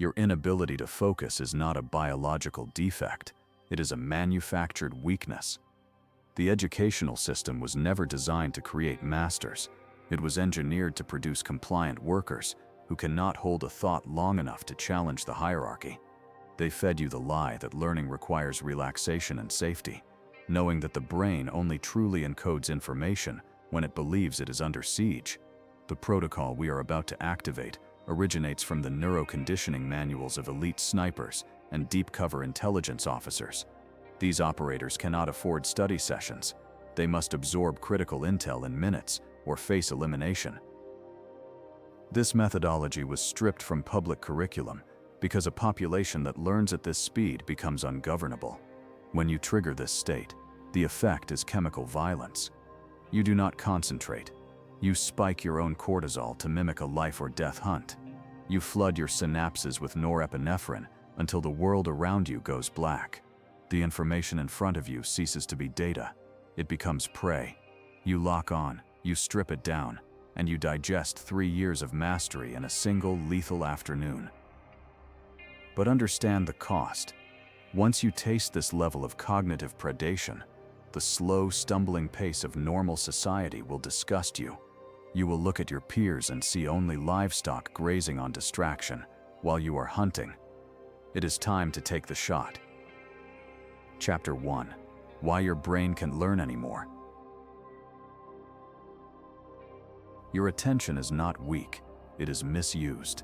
Your inability to focus is not a biological defect, it is a manufactured weakness. The educational system was never designed to create masters. It was engineered to produce compliant workers who cannot hold a thought long enough to challenge the hierarchy. They fed you the lie that learning requires relaxation and safety, knowing that the brain only truly encodes information when it believes it is under siege. The protocol we are about to activate originates from the neuroconditioning manuals of elite snipers and deep cover intelligence officers. These operators cannot afford study sessions. They must absorb critical intel in minutes or face elimination. This methodology was stripped from public curriculum because a population that learns at this speed becomes ungovernable. When you trigger this state, the effect is chemical violence. You do not concentrate. You spike your own cortisol to mimic a life or death hunt. You flood your synapses with norepinephrine until the world around you goes black. The information in front of you ceases to be data. It becomes prey. You lock on, you strip it down, and you digest 3 years of mastery in a single lethal afternoon. But understand the cost. Once you taste this level of cognitive predation, the slow, stumbling pace of normal society will disgust you. You will look at your peers and see only livestock grazing on distraction while you are hunting. It is time to take the shot. Chapter 1: Why your brain can't learn anymore. Your attention is not weak, it is misused.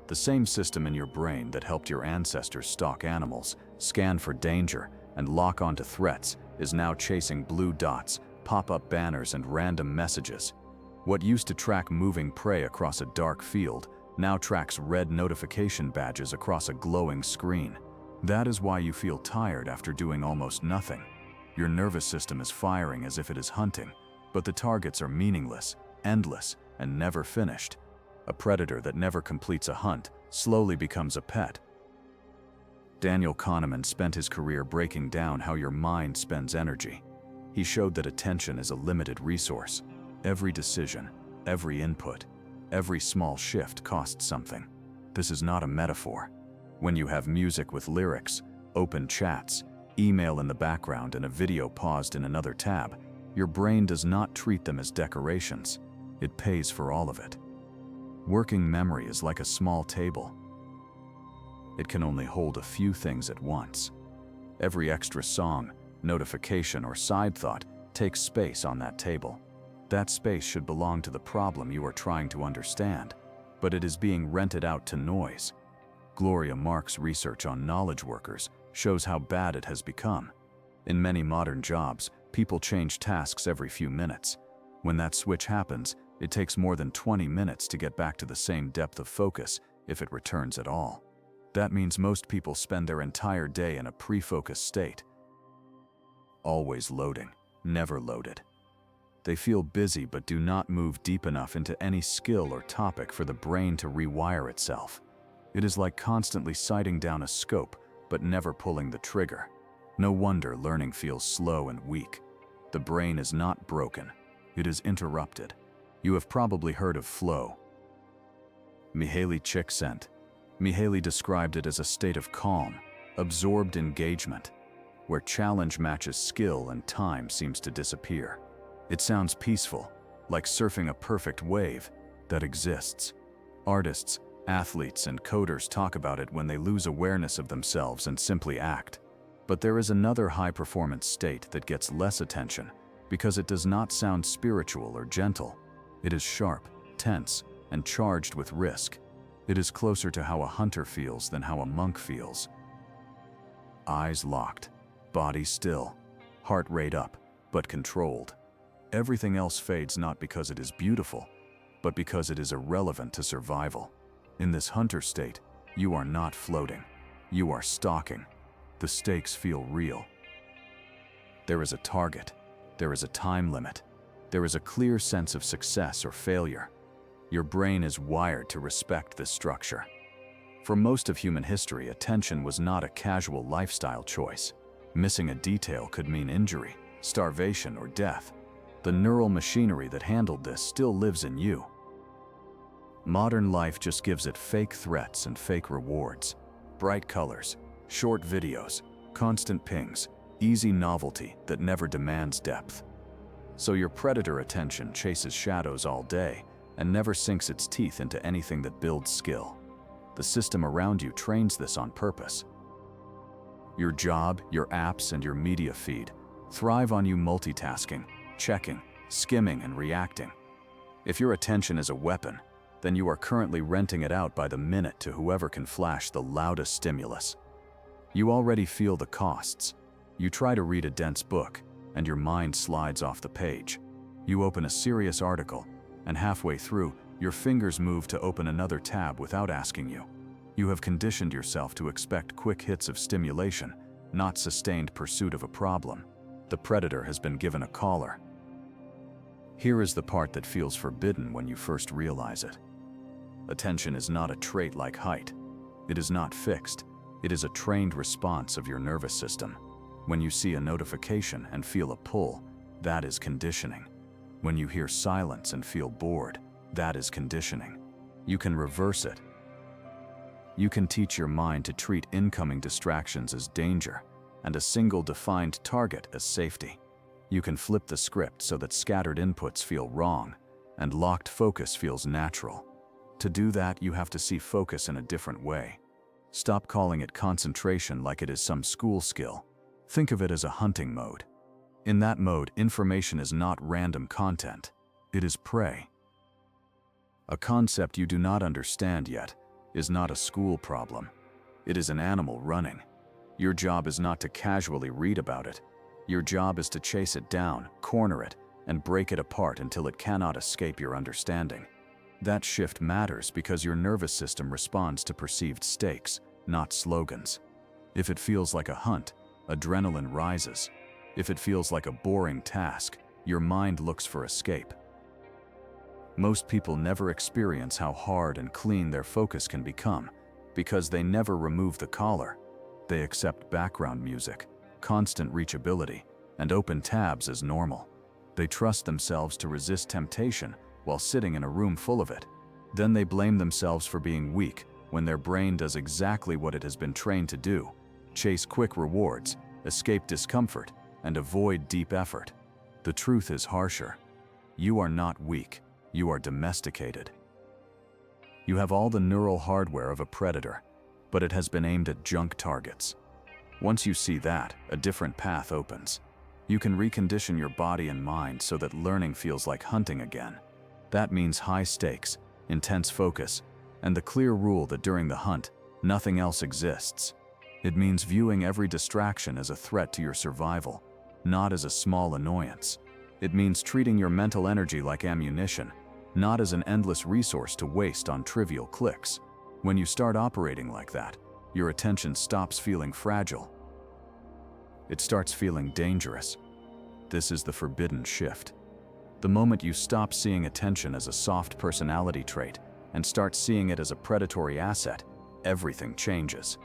The same system in your brain that helped your ancestors stalk animals, scan for danger, and lock onto threats is now chasing blue dots, pop-up banners, and random messages. What used to track moving prey across a dark field now tracks red notification badges across a glowing screen. That is why you feel tired after doing almost nothing. Your nervous system is firing as if it is hunting, but the targets are meaningless, endless, and never finished. A predator that never completes a hunt slowly becomes a pet. Daniel Kahneman spent his career breaking down how your mind spends energy. He showed that attention is a limited resource. Every decision, every input, every small shift costs something. This is not a metaphor. When you have music with lyrics, open chats, email in the background, and a video paused in another tab, your brain does not treat them as decorations. It pays for all of it. Working memory is like a small table. It can only hold a few things at once. Every extra song, notification, or side thought takes space on that table. That space should belong to the problem you are trying to understand, but it is being rented out to noise. Gloria Mark's research on knowledge workers shows how bad it has become. In many modern jobs, people change tasks every few minutes. When that switch happens, it takes more than 20 minutes to get back to the same depth of focus, if it returns at all. That means most people spend their entire day in a pre-focused state. Always loading, never loaded. They feel busy but do not move deep enough into any skill or topic for the brain to rewire itself. It is like constantly sighting down a scope but never pulling the trigger. No wonder learning feels slow and weak. The brain is not broken, it is interrupted. You have probably heard of flow. Mihaly Csikszentmihalyi described it as a state of calm, absorbed engagement, where challenge matches skill and time seems to disappear. It sounds peaceful, like surfing a perfect wave that exists. Artists, athletes, and coders talk about it when they lose awareness of themselves and simply act. But there is another high-performance state that gets less attention because it does not sound spiritual or gentle. It is sharp, tense, and charged with risk. It is closer to how a hunter feels than how a monk feels. Eyes locked, body still, heart rate up, but controlled. Everything else fades not because it is beautiful, but because it is irrelevant to survival. In this hunter state, you are not floating. You are stalking. The stakes feel real. There is a target. There is a time limit. There is a clear sense of success or failure. Your brain is wired to respect this structure. For most of human history, attention was not a casual lifestyle choice. Missing a detail could mean injury, starvation, or death. The neural machinery that handled this still lives in you. Modern life just gives it fake threats and fake rewards. Bright colors, short videos, constant pings, easy novelty that never demands depth. So your predator attention chases shadows all day and never sinks its teeth into anything that builds skill. The system around you trains this on purpose. Your job, your apps, and your media feed thrive on you multitasking, checking, skimming, and reacting. If your attention is a weapon, then you are currently renting it out by the minute to whoever can flash the loudest stimulus. You already feel the costs. You try to read a dense book, and your mind slides off the page. You open a serious article, and halfway through, your fingers move to open another tab without asking you. You have conditioned yourself to expect quick hits of stimulation, not sustained pursuit of a problem. The predator has been given a collar. Here is the part that feels forbidden when you first realize it. Attention is not a trait like height. It is not fixed. It is a trained response of your nervous system. When you see a notification and feel a pull, that is conditioning. When you hear silence and feel bored, that is conditioning. You can reverse it. You can teach your mind to treat incoming distractions as danger and a single defined target as safety. You can flip the script so that scattered inputs feel wrong and locked focus feels natural. To do that, you have to see focus in a different way. Stop calling it concentration like it is some school skill. Think of it as a hunting mode. In that mode, information is not random content. It is prey. A concept you do not understand yet is not a school problem. It is an animal running. Your job is not to casually read about it. Your job is to chase it down, corner it, and break it apart until it cannot escape your understanding. That shift matters because your nervous system responds to perceived stakes, not slogans. If it feels like a hunt, adrenaline rises. If it feels like a boring task, your mind looks for escape. Most people never experience how hard and clean their focus can become because they never remove the collar. They accept background music, constant reachability, and open tabs as normal. They trust themselves to resist temptation while sitting in a room full of it. Then they blame themselves for being weak when their brain does exactly what it has been trained to do: chase quick rewards, escape discomfort, and avoid deep effort. The truth is harsher. You are not weak. You are domesticated. You have all the neural hardware of a predator, but it has been aimed at junk targets. Once you see that, a different path opens. You can recondition your body and mind so that learning feels like hunting again. That means high stakes, intense focus, and the clear rule that during the hunt, nothing else exists. It means viewing every distraction as a threat to your survival, not as a small annoyance. It means treating your mental energy like ammunition, not as an endless resource to waste on trivial clicks. When you start operating like that, your attention stops feeling fragile. It starts feeling dangerous. This is the forbidden shift. The moment you stop seeing attention as a soft personality trait and start seeing it as a predatory asset, everything changes.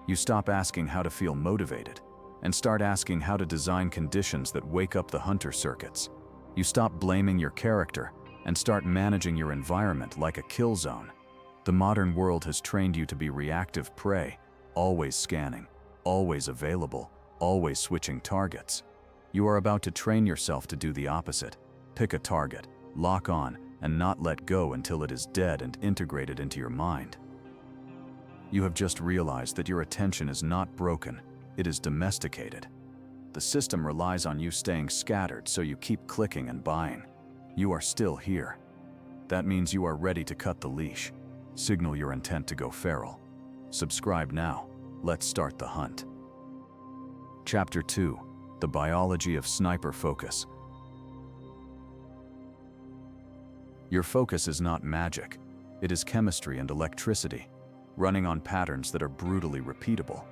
You stop asking how to feel motivated and start asking how to design conditions that wake up the hunter circuits. You stop blaming your character and start managing your environment like a kill zone. The modern world has trained you to be reactive prey, always scanning, always available, always switching targets. You are about to train yourself to do the opposite. Pick a target, lock on, and not let go until it is dead and integrated into your mind. You have just realized that your attention is not broken, it is domesticated. The system relies on you staying scattered, so you keep clicking and buying. You are still here. That means you are ready to cut the leash. Signal your intent to go feral. Subscribe now. Let's start the hunt. Chapter 2: The Biology of Sniper Focus. Your focus is not magic. It is chemistry and electricity, running on patterns that are brutally repeatable.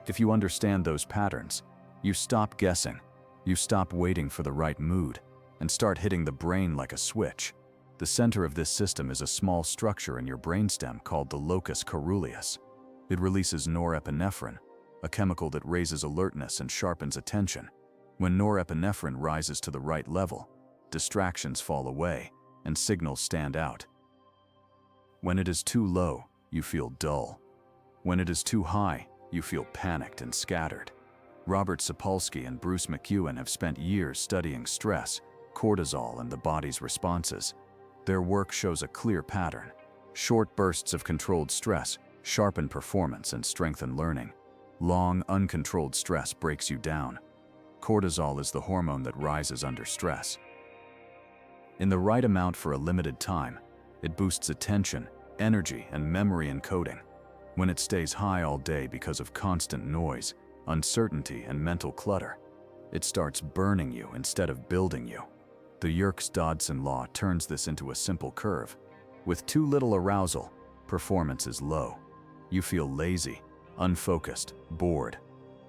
If you understand those patterns, you stop guessing, you stop waiting for the right mood, and start hitting the brain like a switch. The center of this system is a small structure in your brainstem called the locus coeruleus. It releases norepinephrine, a chemical that raises alertness and sharpens attention. When norepinephrine rises to the right level, distractions fall away and signals stand out. When it is too low, you feel dull. When it is too high, you feel panicked and scattered. Robert Sapolsky and Bruce McEwen have spent years studying stress, cortisol, and the body's responses. Their work shows a clear pattern. Short bursts of controlled stress sharpen performance and strengthen learning. Long, uncontrolled stress breaks you down. Cortisol is the hormone that rises under stress. In the right amount for a limited time, it boosts attention, energy, and memory encoding. When it stays high all day because of constant noise, uncertainty, and mental clutter, it starts burning you instead of building you. The Yerkes-Dodson law turns this into a simple curve. With too little arousal, performance is low. You feel lazy, unfocused, bored.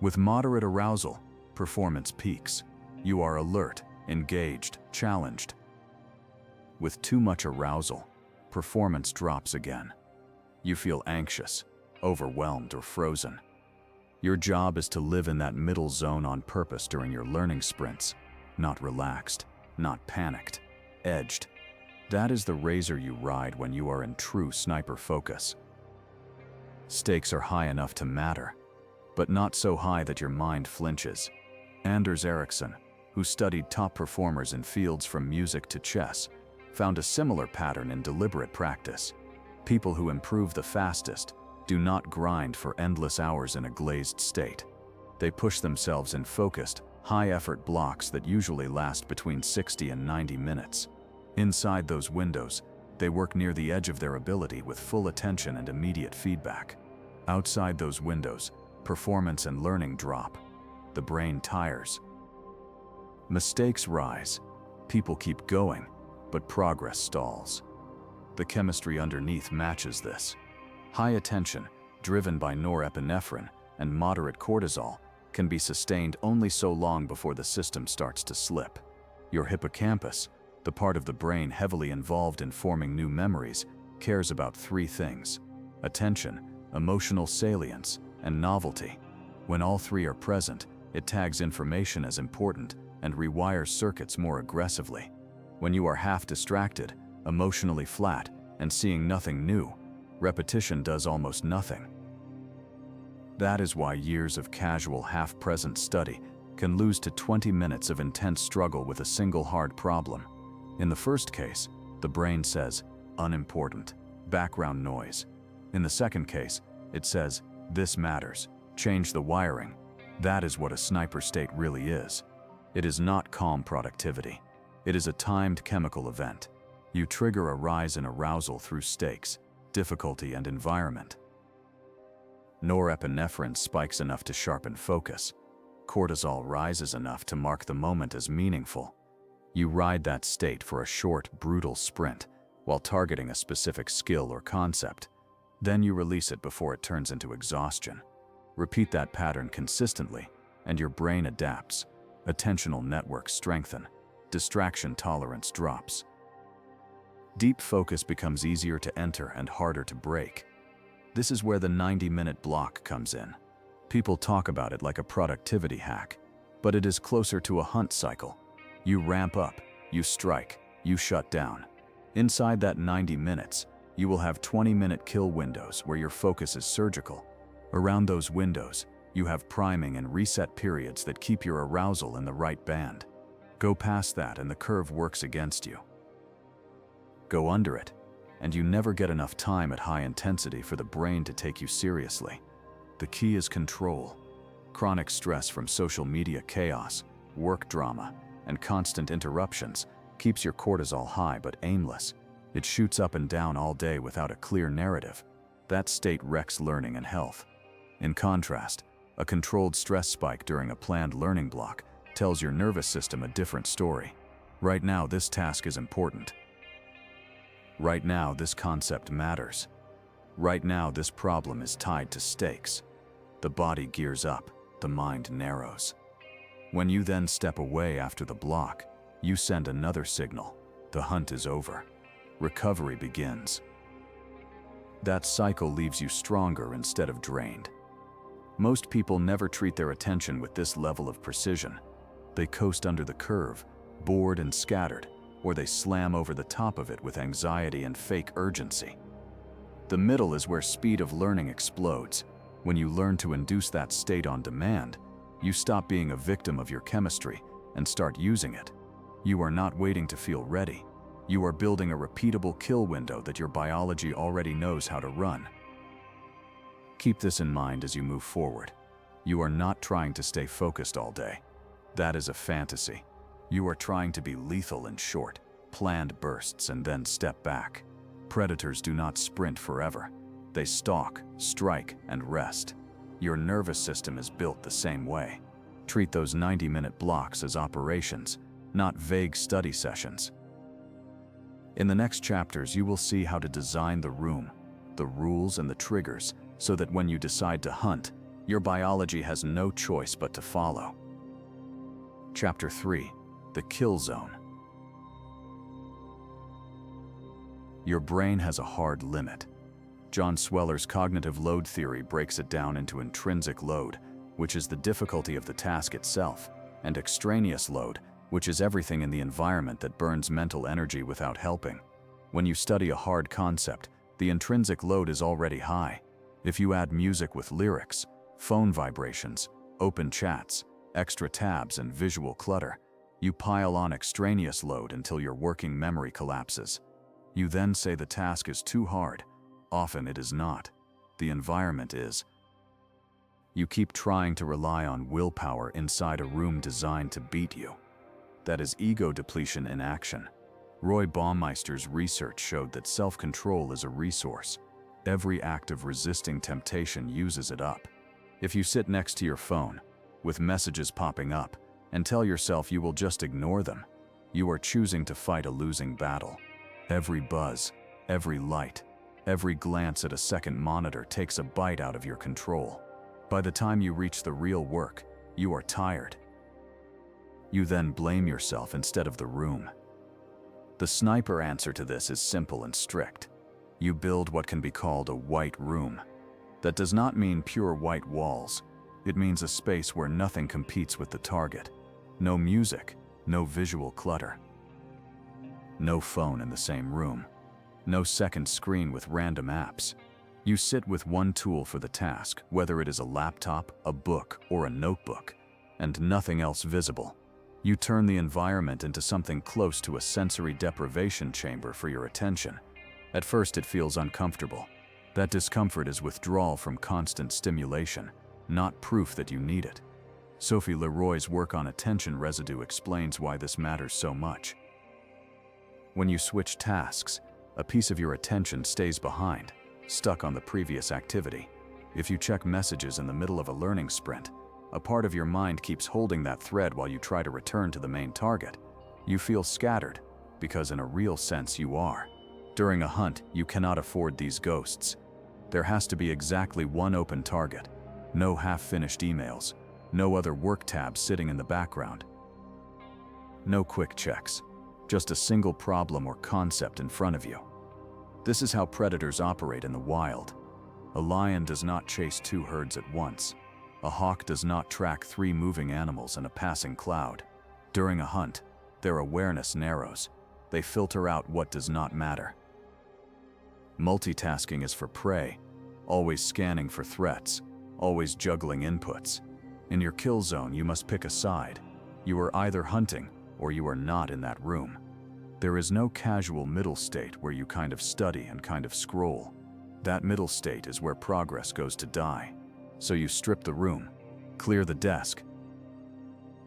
With moderate arousal, performance peaks. You are alert, engaged, challenged. With too much arousal, performance drops again. You feel anxious, overwhelmed, or frozen. Your job is to live in that middle zone on purpose during your learning sprints, not relaxed, not panicked, edged. That is the razor you ride when you are in true sniper focus. Stakes are high enough to matter, but not so high that your mind flinches. Anders Ericsson, who studied top performers in fields from music to chess, found a similar pattern in deliberate practice. People who improve the fastest do not grind for endless hours in a glazed state. They push themselves in focused, high-effort blocks that usually last between 60 and 90 minutes. Inside those windows, they work near the edge of their ability with full attention and immediate feedback. Outside those windows, performance and learning drop. The brain tires. Mistakes rise. People keep going, but progress stalls. The chemistry underneath matches this. High attention, driven by norepinephrine and moderate cortisol, can be sustained only so long before the system starts to slip. Your hippocampus, the part of the brain heavily involved in forming new memories, cares about three things: attention, emotional salience, and novelty. When all three are present, it tags information as important and rewires circuits more aggressively. When you are half distracted, emotionally flat, and seeing nothing new, repetition does almost nothing. That is why years of casual, half-present study can lose to 20 minutes of intense struggle with a single hard problem. In the first case, the brain says, unimportant, background noise. In the second case, it says, this matters, change the wiring. That is what a sniper state really is. It is not calm productivity. It is a timed chemical event. You trigger a rise in arousal through stakes, difficulty, and environment. Norepinephrine spikes enough to sharpen focus. Cortisol rises enough to mark the moment as meaningful. You ride that state for a short, brutal sprint while targeting a specific skill or concept. Then you release it before it turns into exhaustion. Repeat that pattern consistently, and your brain adapts. Attentional networks strengthen. Distraction tolerance drops. Deep focus becomes easier to enter and harder to break. This is where the 90-minute block comes in. People talk about it like a productivity hack, but it is closer to a hunt cycle. You ramp up, you strike, you shut down. Inside that 90 minutes, you will have 20-minute kill windows where your focus is surgical. Around those windows, you have priming and reset periods that keep your arousal in the right band. Go past that and the curve works against you. Go under it, and you never get enough time at high intensity for the brain to take you seriously. The key is control. Chronic stress from social media chaos, work drama, and constant interruptions keeps your cortisol high but aimless. It shoots up and down all day without a clear narrative. That state wrecks learning and health. In contrast, a controlled stress spike during a planned learning block tells your nervous system a different story. Right now, this task is important. Right now, this concept matters. Right now, this problem is tied to stakes. The body gears up, the mind narrows. When you then step away after the block, you send another signal. The hunt is over. Recovery begins. That cycle leaves you stronger instead of drained. Most people never treat their attention with this level of precision. They coast under the curve, bored and scattered, or they slam over the top of it with anxiety and fake urgency. The middle is where speed of learning explodes. When you learn to induce that state on demand, you stop being a victim of your chemistry and start using it. You are not waiting to feel ready. You are building a repeatable kill window that your biology already knows how to run. Keep this in mind as you move forward. You are not trying to stay focused all day. That is a fantasy. You are trying to be lethal in short, planned bursts and then step back. Predators do not sprint forever. They stalk, strike, and rest. Your nervous system is built the same way. Treat those 90-minute blocks as operations, not vague study sessions. In the next chapters, you will see how to design the room, the rules and the triggers, so that when you decide to hunt, your biology has no choice but to follow. Chapter 3: The Kill Zone. Your brain has a hard limit. John Sweller's cognitive load theory breaks it down into intrinsic load, which is the difficulty of the task itself, and extraneous load, which is everything in the environment that burns mental energy without helping. When you study a hard concept, the intrinsic load is already high. If you add music with lyrics, phone vibrations, open chats, extra tabs, and visual clutter, you pile on extraneous load until your working memory collapses. You then say the task is too hard. Often it is not. The environment is. You keep trying to rely on willpower inside a room designed to beat you. That is ego depletion in action. Roy Baumeister's research showed that self-control is a resource. Every act of resisting temptation uses it up. If you sit next to your phone, with messages popping up, and tell yourself you will just ignore them, you are choosing to fight a losing battle. Every buzz, every light, every glance at a second monitor takes a bite out of your control. By the time you reach the real work, you are tired. You then blame yourself instead of the room. The sniper answer to this is simple and strict. You build what can be called a white room. That does not mean pure white walls. It means a space where nothing competes with the target. No music, no visual clutter. No phone in the same room. No second screen with random apps. You sit with one tool for the task, whether it is a laptop, a book, or a notebook, and nothing else visible. You turn the environment into something close to a sensory deprivation chamber for your attention. At first it feels uncomfortable. That discomfort is withdrawal from constant stimulation, not proof that you need it. Sophie Leroy's work on attention residue explains why this matters so much. When you switch tasks, a piece of your attention stays behind, stuck on the previous activity. If you check messages in the middle of a learning sprint, a part of your mind keeps holding that thread while you try to return to the main target. You feel scattered, because in a real sense you are. During a hunt, you cannot afford these ghosts. There has to be exactly one open target. No half-finished emails. No other work tabs sitting in the background. No quick checks. Just a single problem or concept in front of you. This is how predators operate in the wild. A lion does not chase two herds at once. A hawk does not track three moving animals in a passing cloud. During a hunt, their awareness narrows. They filter out what does not matter. Multitasking is for prey, always scanning for threats, always juggling inputs. In your kill zone, you must pick a side. You are either hunting or you are not in that room. There is no casual middle state where you kind of study and kind of scroll. That middle state is where progress goes to die. So you strip the room, clear the desk,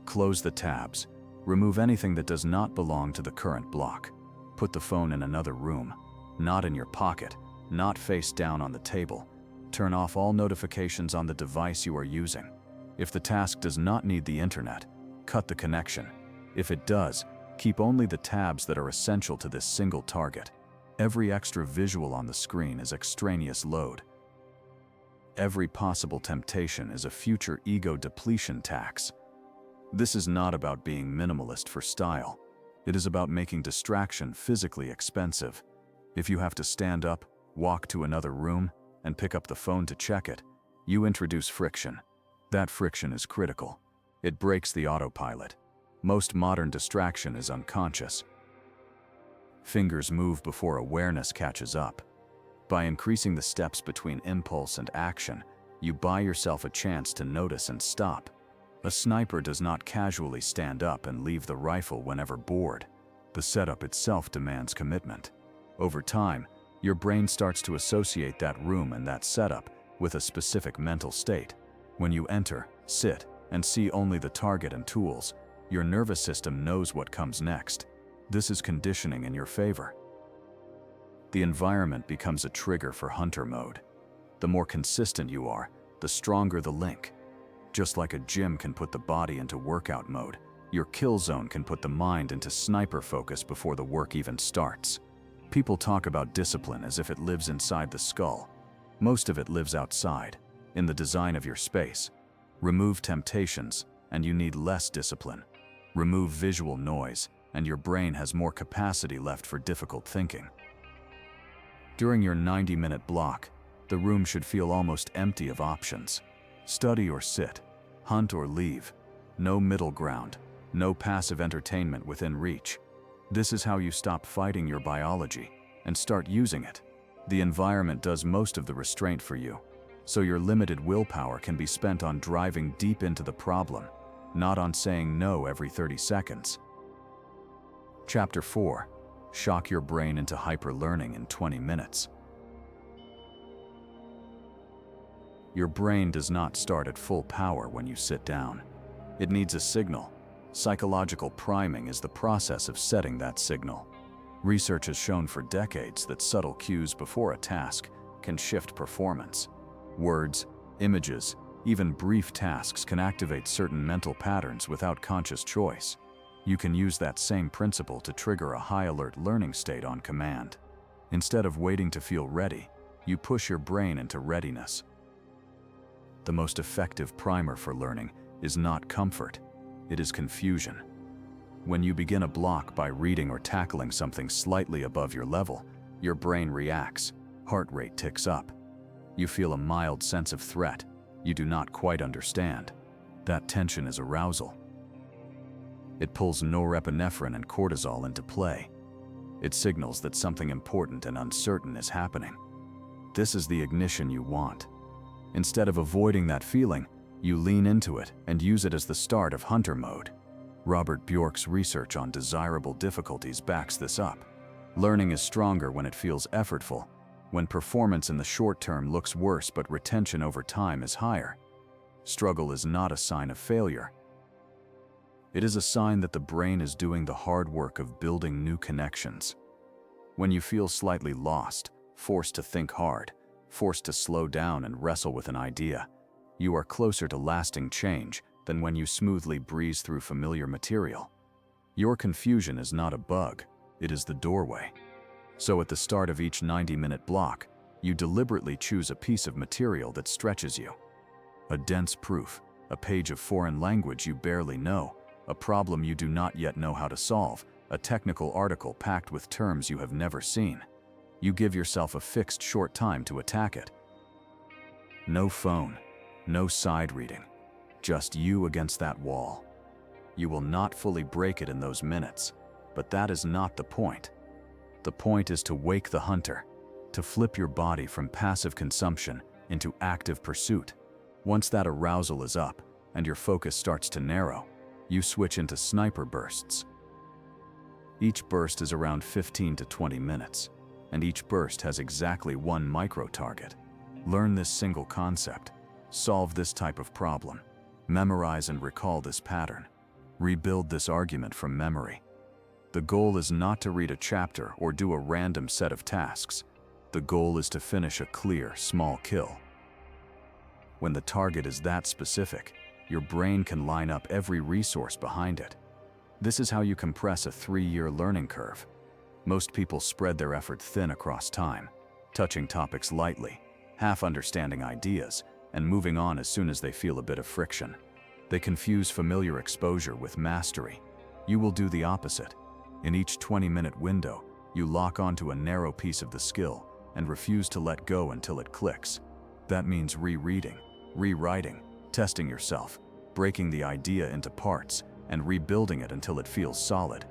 close the tabs, remove anything that does not belong to the current block. Put the phone in another room, not in your pocket, not face down on the table. Turn off all notifications on the device you are using. If the task does not need the internet, cut the connection. If it does, keep only the tabs that are essential to this single target. Every extra visual on the screen is extraneous load. Every possible temptation is a future ego depletion tax. This is not about being minimalist for style. It is about making distraction physically expensive. If you have to stand up, walk to another room, and pick up the phone to check it, you introduce friction. That friction is critical. It breaks the autopilot. Most modern distraction is unconscious. Fingers move before awareness catches up. By increasing the steps between impulse and action, you buy yourself a chance to notice and stop. A sniper does not casually stand up and leave the rifle whenever bored. The setup itself demands commitment. Over time, your brain starts to associate that room and that setup with a specific mental state. When you enter, sit, and see only the target and tools, your nervous system knows what comes next. This is conditioning in your favor. The environment becomes a trigger for hunter mode. The more consistent you are, the stronger the link. Just like a gym can put the body into workout mode, your kill zone can put the mind into sniper focus before the work even starts. People talk about discipline as if it lives inside the skull. Most of it lives outside, in the design of your space. Remove temptations, and you need less discipline. Remove visual noise, and your brain has more capacity left for difficult thinking. During your 90-minute block, the room should feel almost empty of options. Study or sit, hunt or leave. No middle ground, no passive entertainment within reach. This is how you stop fighting your biology and start using it. The environment does most of the restraint for you, so your limited willpower can be spent on driving deep into the problem, not on saying no every 30 seconds. Chapter 4. Shock your brain into hyper-learning in 20 minutes. Your brain does not start at full power when you sit down. It needs a signal. Psychological priming is the process of setting that signal. Research has shown for decades that subtle cues before a task can shift performance. Words, images, even brief tasks can activate certain mental patterns without conscious choice. You can use that same principle to trigger a high-alert learning state on command. Instead of waiting to feel ready, you push your brain into readiness. The most effective primer for learning is not comfort, it is confusion. When you begin a block by reading or tackling something slightly above your level, your brain reacts, heart rate ticks up. You feel a mild sense of threat you do not quite understand. That tension is arousal. It pulls norepinephrine and cortisol into play. It signals that something important and uncertain is happening. This is the ignition you want. Instead of avoiding that feeling, you lean into it and use it as the start of hunter mode. Robert Bjork's research on desirable difficulties backs this up. Learning is stronger when it feels effortful, when performance in the short term looks worse but retention over time is higher. Struggle is not a sign of failure. It is a sign that the brain is doing the hard work of building new connections. When you feel slightly lost, forced to think hard, forced to slow down and wrestle with an idea, you are closer to lasting change than when you smoothly breeze through familiar material. Your confusion is not a bug, it is the doorway. So at the start of each 90-minute block, you deliberately choose a piece of material that stretches you. A dense proof, a page of foreign language you barely know, a problem you do not yet know how to solve, a technical article packed with terms you have never seen. You give yourself a fixed short time to attack it. No phone, no side reading, just you against that wall. You will not fully break it in those minutes, but that is not the point. The point is to wake the hunter, to flip your body from passive consumption into active pursuit. Once that arousal is up and your focus starts to narrow, you switch into sniper bursts. Each burst is around 15 to 20 minutes, and each burst has exactly one micro-target. Learn this single concept. Solve this type of problem. Memorize and recall this pattern. Rebuild this argument from memory. The goal is not to read a chapter or do a random set of tasks. The goal is to finish a clear, small kill. When the target is that specific, your brain can line up every resource behind it. This is how you compress a 3-year learning curve. Most people spread their effort thin across time, touching topics lightly, half understanding ideas, and moving on as soon as they feel a bit of friction. They confuse familiar exposure with mastery. You will do the opposite. In each 20-minute window, you lock onto a narrow piece of the skill and refuse to let go until it clicks. That means rereading, rewriting, testing yourself, breaking the idea into parts, and rebuilding it until it feels solid.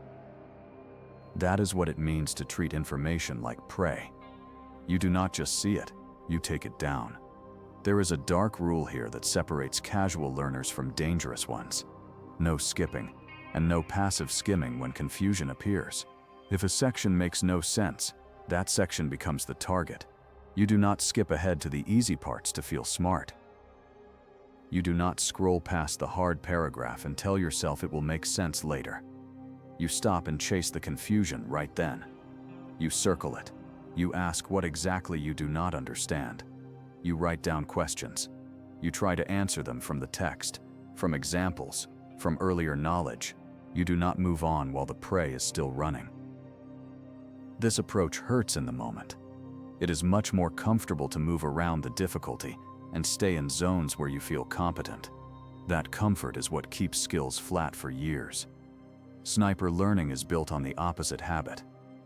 That is what it means to treat information like prey. You do not just see it, you take it down. There is a dark rule here that separates casual learners from dangerous ones. No skipping, and no passive skimming when confusion appears. If a section makes no sense, that section becomes the target. You do not skip ahead to the easy parts to feel smart. You do not scroll past the hard paragraph and tell yourself it will make sense later. You stop and chase the confusion right then. You circle it. You ask what exactly you do not understand. You write down questions. You try to answer them from the text, from examples, from earlier knowledge. You do not move on while the prey is still running. This approach hurts in the moment. It is much more comfortable to move around the difficulty and stay in zones where you feel competent. That comfort is what keeps skills flat for years. Sniper learning is built on the opposite habit.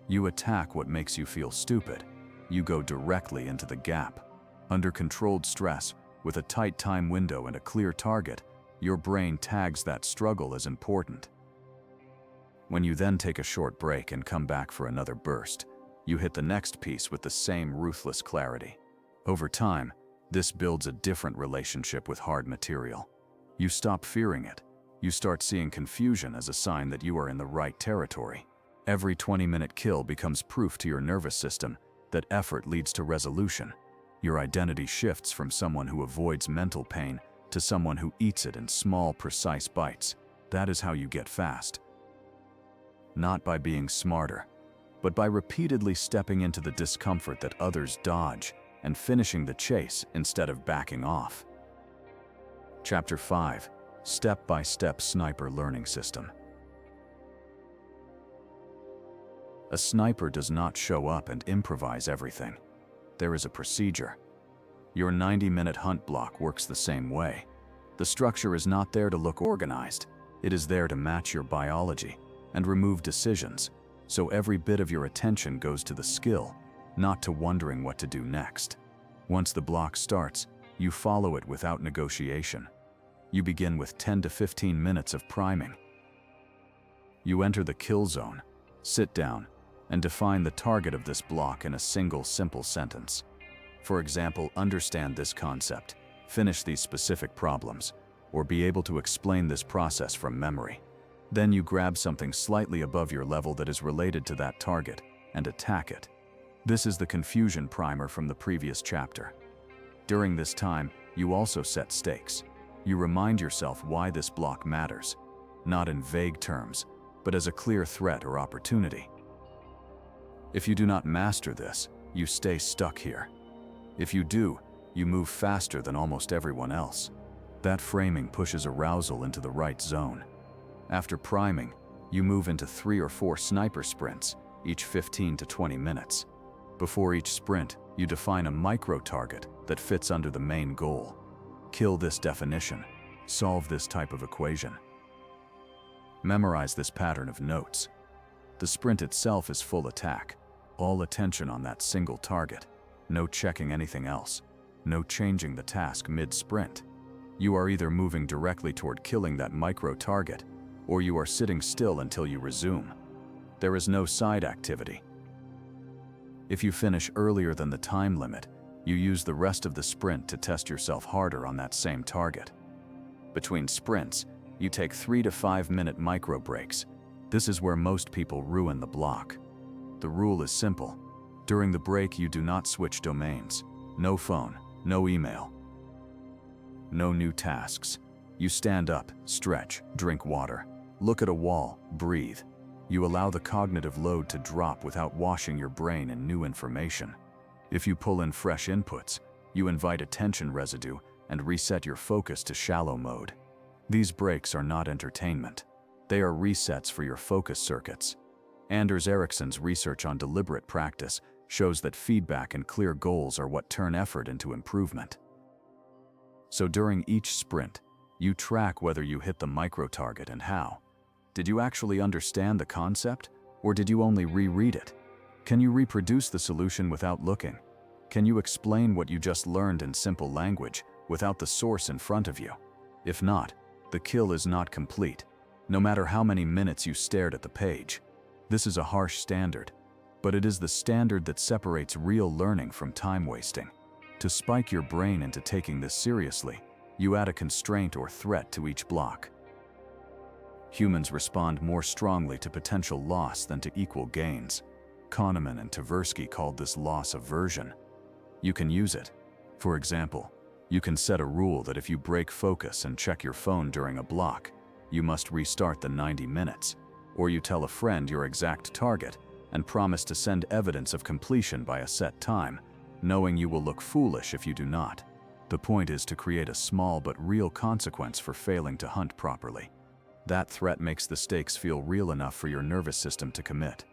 You attack what makes you feel stupid. You go directly into the gap. Under controlled stress, with a tight time window and a clear target, your brain tags that struggle as important. When you then take a short break and come back for another burst, you hit the next piece with the same ruthless clarity. Over time, this builds a different relationship with hard material. You stop fearing it. You start seeing confusion as a sign that you are in the right territory. Every 20-minute kill becomes proof to your nervous system that effort leads to resolution. Your identity shifts from someone who avoids mental pain to someone who eats it in small, precise bites. That is how you get fast. Not by being smarter, but by repeatedly stepping into the discomfort that others dodge and finishing the chase instead of backing off. Chapter 5: Step-by-Step Sniper Learning System. A sniper does not show up and improvise everything. There is a procedure. Your 90-minute hunt block works the same way. The structure is not there to look organized. It is there to match your biology and remove decisions, so every bit of your attention goes to the skill, not to wondering what to do next. Once the block starts, you follow it without negotiation. You begin with 10 to 15 minutes of priming. You enter the kill zone, sit down, and define the target of this block in a single simple sentence. For example, understand this concept, finish these specific problems, or be able to explain this process from memory. Then you grab something slightly above your level that is related to that target and attack it. This is the confusion primer from the previous chapter. During this time, you also set stakes. You remind yourself why this block matters, not in vague terms, but as a clear threat or opportunity. If you do not master this, you stay stuck here. If you do, you move faster than almost everyone else. That framing pushes arousal into the right zone. After priming, you move into 3 or 4 sniper sprints, each 15 to 20 minutes. Before each sprint, you define a micro-target that fits under the main goal. Kill this definition. Solve this type of equation. Memorize this pattern of notes. The sprint itself is full attack, all attention on that single target. No checking anything else. No changing the task mid-sprint. You are either moving directly toward killing that micro-target, or you are sitting still until you resume. There is no side activity. If you finish earlier than the time limit, you use the rest of the sprint to test yourself harder on that same target. Between sprints, you take 3 to 5 minute micro breaks. This is where most people ruin the block. The rule is simple. During the break, you do not switch domains. No phone, no email. No new tasks. You stand up, stretch, drink water, look at a wall, breathe. You allow the cognitive load to drop without washing your brain in new information. If you pull in fresh inputs, you invite attention residue and reset your focus to shallow mode. These breaks are not entertainment. They are resets for your focus circuits. Anders Ericsson's research on deliberate practice shows that feedback and clear goals are what turn effort into improvement. So during each sprint, you track whether you hit the micro-target and how. Did you actually understand the concept, or did you only reread it? Can you reproduce the solution without looking? Can you explain what you just learned in simple language without the source in front of you? If not, the kill is not complete, no matter how many minutes you stared at the page. This is a harsh standard. But it is the standard that separates real learning from time wasting. To spike your brain into taking this seriously, you add a constraint or threat to each block. Humans respond more strongly to potential loss than to equal gains. Kahneman and Tversky called this loss aversion. You can use it. For example, you can set a rule that if you break focus and check your phone during a block, you must restart the 90 minutes. Or you tell a friend your exact target and promise to send evidence of completion by a set time, knowing you will look foolish if you do not. The point is to create a small but real consequence for failing to hunt properly. That threat makes the stakes feel real enough for your nervous system to commit.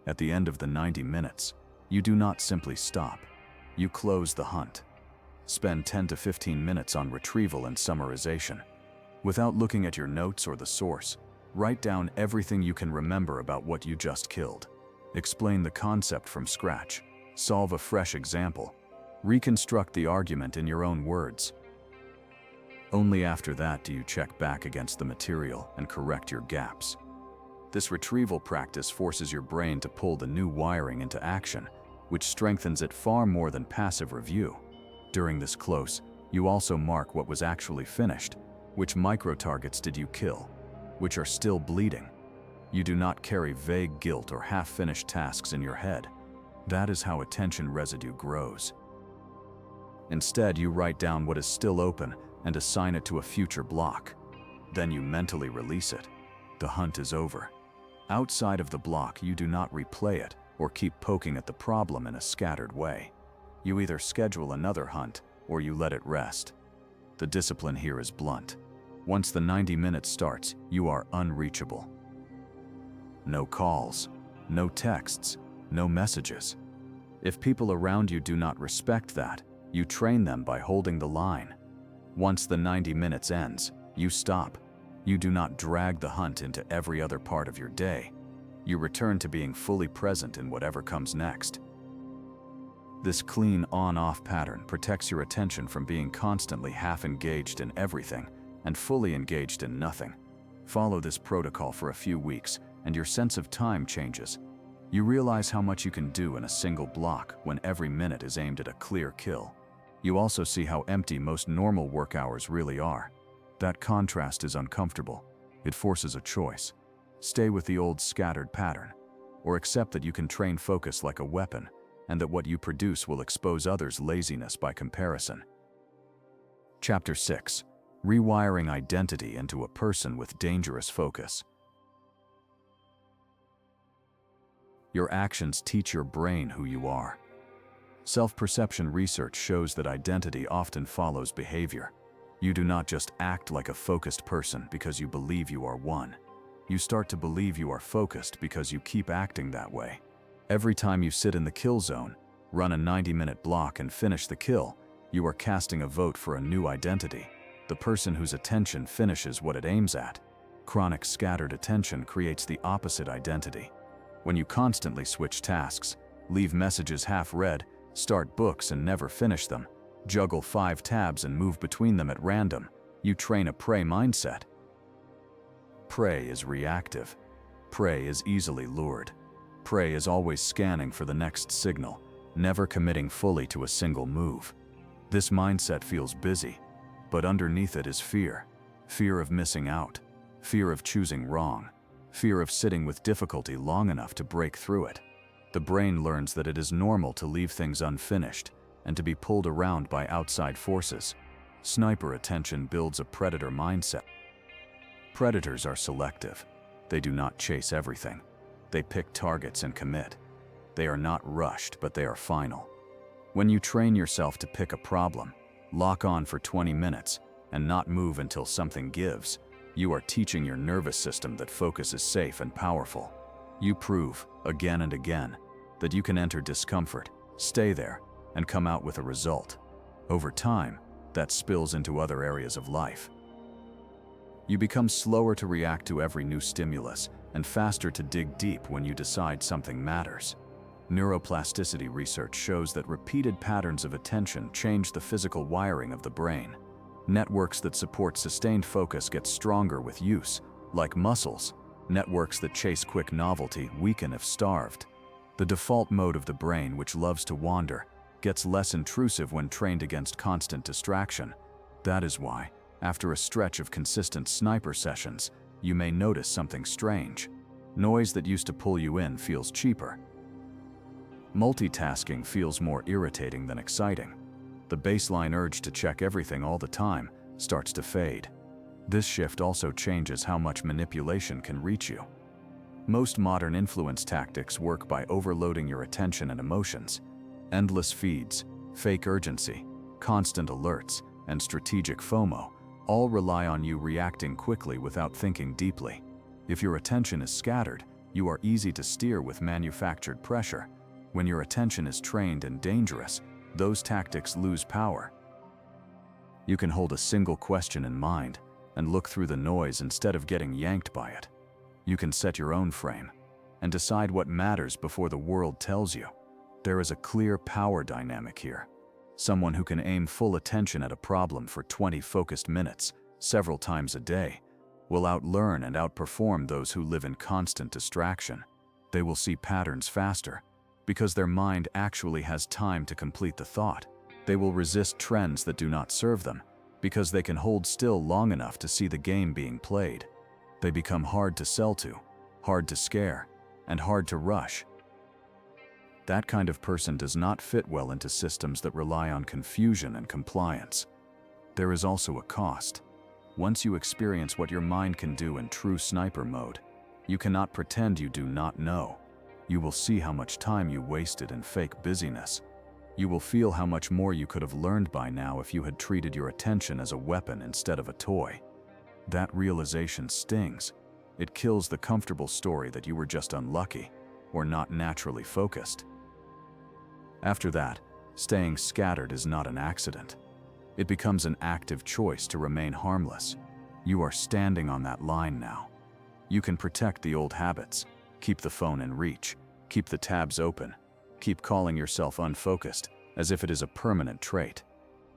At the end of the 90 minutes, you do not simply stop. You close the hunt. Spend 10 to 15 minutes on retrieval and summarization. Without looking at your notes or the source, write down everything you can remember about what you just killed. Explain the concept from scratch. Solve a fresh example. Reconstruct the argument in your own words. Only after that do you check back against the material and correct your gaps. This retrieval practice forces your brain to pull the new wiring into action, which strengthens it far more than passive review. During this close, you also mark what was actually finished. Which micro-targets did you kill? Which are still bleeding? You do not carry vague guilt or half-finished tasks in your head. That is how attention residue grows. Instead, you write down what is still open and assign it to a future block. Then you mentally release it. The hunt is over. Outside of the block, you do not replay it or keep poking at the problem in a scattered way. You either schedule another hunt or you let it rest. The discipline here is blunt. Once the 90 minutes starts, you are unreachable. No calls, no texts, no messages. If people around you do not respect that, you train them by holding the line. Once the 90 minutes ends, you stop. You do not drag the hunt into every other part of your day. You return to being fully present in whatever comes next. This clean on-off pattern protects your attention from being constantly half-engaged in everything and fully engaged in nothing. Follow this protocol for a few weeks, and your sense of time changes. You realize how much you can do in a single block when every minute is aimed at a clear kill. You also see how empty most normal work hours really are. That contrast is uncomfortable. It forces a choice. Stay with the old scattered pattern, or accept that you can train focus like a weapon, and that what you produce will expose others' laziness by comparison. Chapter 6. Rewiring identity into a person with dangerous focus. Your actions teach your brain who you are. Self-perception research shows that identity often follows behavior. You do not just act like a focused person because you believe you are one. You start to believe you are focused because you keep acting that way. Every time you sit in the kill zone, run a 90-minute block and finish the kill, you are casting a vote for a new identity, the person whose attention finishes what it aims at. Chronic scattered attention creates the opposite identity. When you constantly switch tasks, leave messages half-read, start books and never finish them, juggle 5 tabs and move between them at random, you train a prey mindset. Prey is reactive. Prey is easily lured. Prey is always scanning for the next signal, never committing fully to a single move. This mindset feels busy, but underneath it is fear. Fear of missing out. Fear of choosing wrong. Fear of sitting with difficulty long enough to break through it. The brain learns that it is normal to leave things unfinished and to be pulled around by outside forces. Sniper attention builds a predator mindset. Predators are selective. They do not chase everything. They pick targets and commit. They are not rushed, but they are final. When you train yourself to pick a problem, lock on for 20 minutes, and not move until something gives, you are teaching your nervous system that focus is safe and powerful. You prove, again and again, that you can enter discomfort, stay there, and come out with a result. Over time, that spills into other areas of life. You become slower to react to every new stimulus and faster to dig deep when you decide something matters. Neuroplasticity research shows that repeated patterns of attention change the physical wiring of the brain. Networks that support sustained focus get stronger with use, like muscles. Networks that chase quick novelty weaken if starved. The default mode of the brain, which loves to wander, gets less intrusive when trained against constant distraction. That is why, after a stretch of consistent sniper sessions, you may notice something strange. Noise that used to pull you in feels cheaper. Multitasking feels more irritating than exciting. The baseline urge to check everything all the time starts to fade. This shift also changes how much manipulation can reach you. Most modern influence tactics work by overloading your attention and emotions. Endless feeds, fake urgency, constant alerts, and strategic FOMO all rely on you reacting quickly without thinking deeply. If your attention is scattered, you are easy to steer with manufactured pressure. When your attention is trained and dangerous, those tactics lose power. You can hold a single question in mind and look through the noise instead of getting yanked by it. You can set your own frame and decide what matters before the world tells you. There is a clear power dynamic here. Someone who can aim full attention at a problem for 20 focused minutes, several times a day, will outlearn and outperform those who live in constant distraction. They will see patterns faster, because their mind actually has time to complete the thought. They will resist trends that do not serve them, because they can hold still long enough to see the game being played. They become hard to sell to, hard to scare, and hard to rush. That kind of person does not fit well into systems that rely on confusion and compliance. There is also a cost. Once you experience what your mind can do in true sniper mode, you cannot pretend you do not know. You will see how much time you wasted in fake busyness. You will feel how much more you could have learned by now if you had treated your attention as a weapon instead of a toy. That realization stings. It kills the comfortable story that you were just unlucky or not naturally focused. After that, staying scattered is not an accident. It becomes an active choice to remain harmless. You are standing on that line now. You can protect the old habits, keep the phone in reach, keep the tabs open, keep calling yourself unfocused as if it is a permanent trait.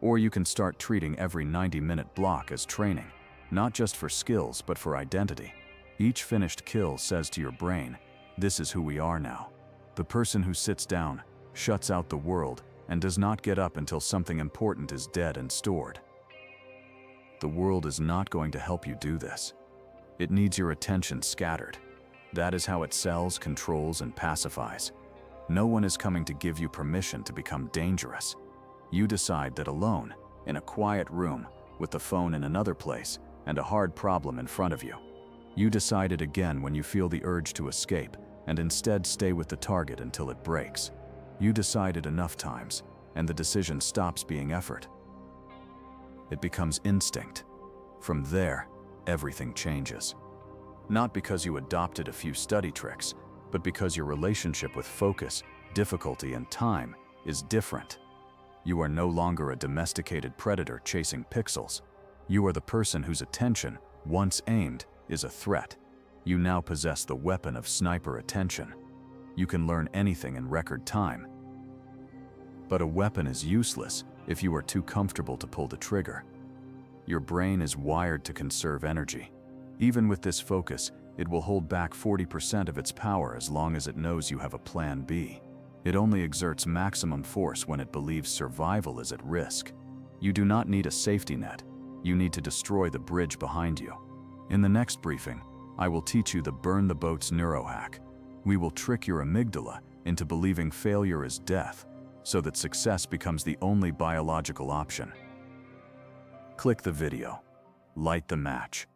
Or you can start treating every 90-minute block as training, not just for skills but for identity. Each finished kill says to your brain, this is who we are now. The person who sits down, shuts out the world, and does not get up until something important is dead and stored. The world is not going to help you do this. It needs your attention scattered. That is how it sells, controls, and pacifies. No one is coming to give you permission to become dangerous. You decide that alone, in a quiet room, with the phone in another place, and a hard problem in front of you. You decide it again when you feel the urge to escape, and instead stay with the target until it breaks. You decide it enough times, and the decision stops being effort. It becomes instinct. From there, everything changes. Not because you adopted a few study tricks, but because your relationship with focus, difficulty, and time is different. You are no longer a domesticated predator chasing pixels. You are the person whose attention, once aimed, is a threat. You now possess the weapon of sniper attention. You can learn anything in record time. But a weapon is useless if you are too comfortable to pull the trigger. Your brain is wired to conserve energy. Even with this focus, it will hold back 40% of its power as long as it knows you have a plan B. It only exerts maximum force when it believes survival is at risk. You do not need a safety net. You need to destroy the bridge behind you. In the next briefing, I will teach you the burn the boats neurohack. We will trick your amygdala into believing failure is death, so that success becomes the only biological option. Click the video. Light the match.